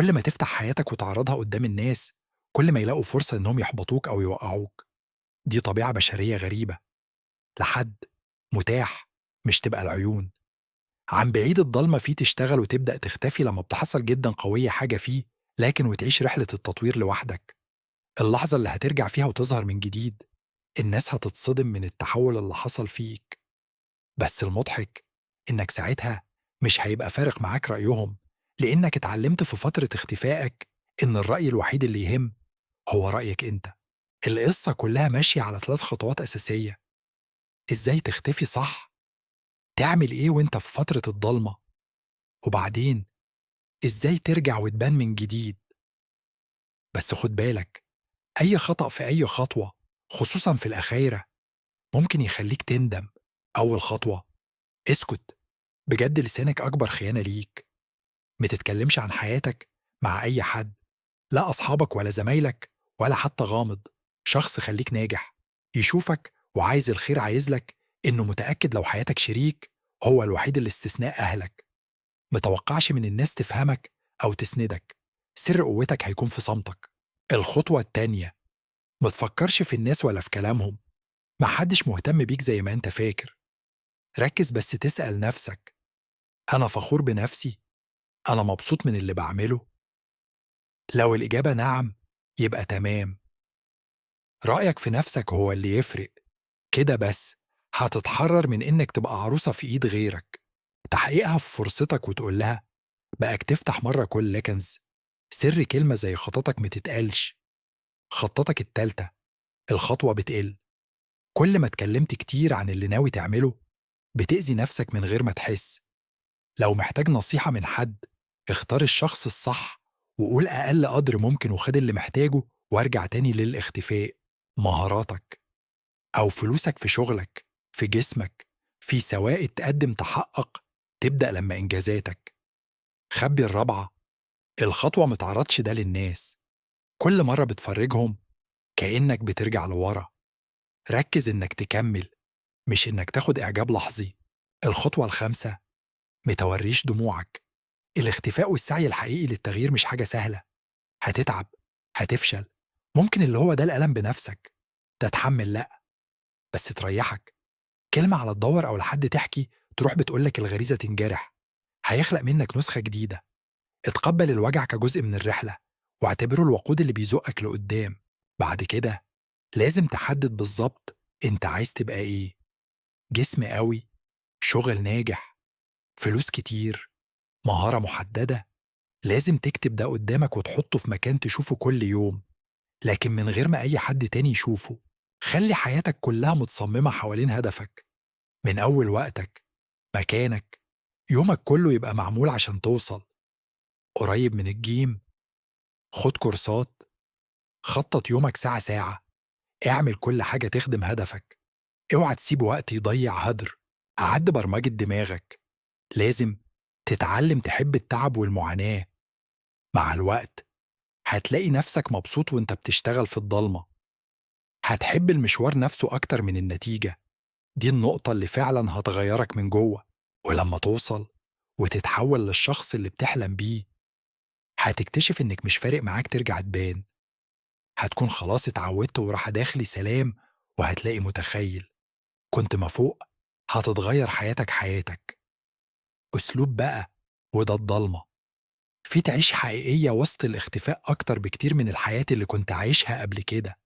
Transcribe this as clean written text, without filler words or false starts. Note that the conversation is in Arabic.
كل ما تفتح حياتك وتعرضها قدام الناس، كل ما يلاقوا فرصة إنهم يحبطوك أو يوقعوك. دي طبيعة بشرية غريبة. لحد متاح، مش تبقى العيون. عن بعيد الضلمة فيه تشتغل وتبدأ تختفي لما بتحصل جدا قوية حاجة فيه، لكن وتعيش رحلة التطوير لوحدك. اللحظة اللي هترجع فيها وتظهر من جديد، الناس هتتصدم من التحول اللي حصل فيك. بس المضحك إنك ساعتها مش هيبقى فارق معاك رأيهم، لإنك اتعلمت في فترة اختفائك إن الرأي الوحيد اللي يهم هو رأيك أنت. القصة كلها ماشية على 3 خطوات أساسية: إزاي تختفي صح، تعمل إيه وإنت في فترة الضلمة، وبعدين إزاي ترجع وتبان من جديد. بس خد بالك، أي خطأ في أي خطوة، خصوصا في الأخيرة، ممكن يخليك تندم. أول خطوة: اسكت. بجد لسانك أكبر خيانة ليك. ما تتكلمش عن حياتك مع أي حد، لا أصحابك ولا زمايلك ولا حتى غامض. شخص خليك ناجح، يشوفك وعايز الخير، عايزلك، إنه متأكد لو حياتك شريك هو الوحيد الاستثناء أهلك. متوقعش من الناس تفهمك أو تسندك، سر قوتك هيكون في صمتك. الخطوة التانية: متفكرش في الناس ولا في كلامهم. محدش مهتم بيك زي ما انت فاكر. ركز بس تسأل نفسك: أنا فخور بنفسي؟ أنا مبسوط من اللي بعمله؟ لو الإجابة نعم، يبقى تمام. رأيك في نفسك هو اللي يفرق. كده بس هتتحرر من إنك تبقى عروسة في إيد غيرك. تحقيقها في فرصتك وتقول لها: بقاك تفتح مرة كل كنز. سر كلمة زي خططك متتقالش. خطتك التالتة: الخطوة بتقل. كل ما اتكلمت كتير عن اللي ناوي تعمله، بتأذي نفسك من غير ما تحس. لو محتاج نصيحة من حد، اختار الشخص الصح، وقول أقل قدر ممكن وخد اللي محتاجه، وارجع تاني للاختفاء. مهاراتك أو فلوسك في شغلك، في جسمك، في سواء تقدم تحقق، تبدأ لما إنجازاتك. خبي الرابعة: الخطوة متعرضش ده للناس. كل مرة بتفرجهم كأنك بترجع لورا. ركز إنك تكمل، مش إنك تاخد إعجاب لحظي. الخطوة الخامسة: متوريش دموعك. الاختفاء والسعي الحقيقي للتغيير مش حاجة سهلة. هتتعب، هتفشل، ممكن اللي هو ده الألم بنفسك. تتحمل لأ، بس تريحك. كلمة على تدور أو لحد تحكي تروح بتقولك الغريزة تنجرح. هيخلق منك نسخة جديدة. اتقبل الوجع كجزء من الرحلة، واعتبره الوقود اللي بيزقك لقدام. بعد كده لازم تحدد بالظبط انت عايز تبقى ايه: جسم قوي، شغل ناجح، فلوس كتير، مهارة محددة. لازم تكتب ده قدامك وتحطه في مكان تشوفه كل يوم، لكن من غير ما أي حد تاني يشوفه. خلي حياتك كلها متصممة حوالين هدفك. من أول وقتك، مكانك، يومك كله يبقى معمول عشان توصل. قريب من الجيم، خد كورسات، خطط يومك ساعة ساعة. اعمل كل حاجة تخدم هدفك. اوعى تسيب وقت يضيع هدر. أعد برمجة دماغك. لازم تتعلم تحب التعب والمعاناة. مع الوقت هتلاقي نفسك مبسوط وانت بتشتغل في الضلمة. هتحب المشوار نفسه أكتر من النتيجة. دي النقطة اللي فعلا هتغيرك من جوه. ولما توصل وتتحول للشخص اللي بتحلم بيه، هتكتشف إنك مش فارق معاك ترجع تبان. هتكون خلاص اتعودت وراح داخلي سلام. وهتلاقي متخيل كنت ما فوق، هتتغير حياتك. أسلوب بقى، وده الضلمة. في تعيش حقيقية وسط الاختفاء أكتر بكتير من الحياة اللي كنت عايشها قبل كده.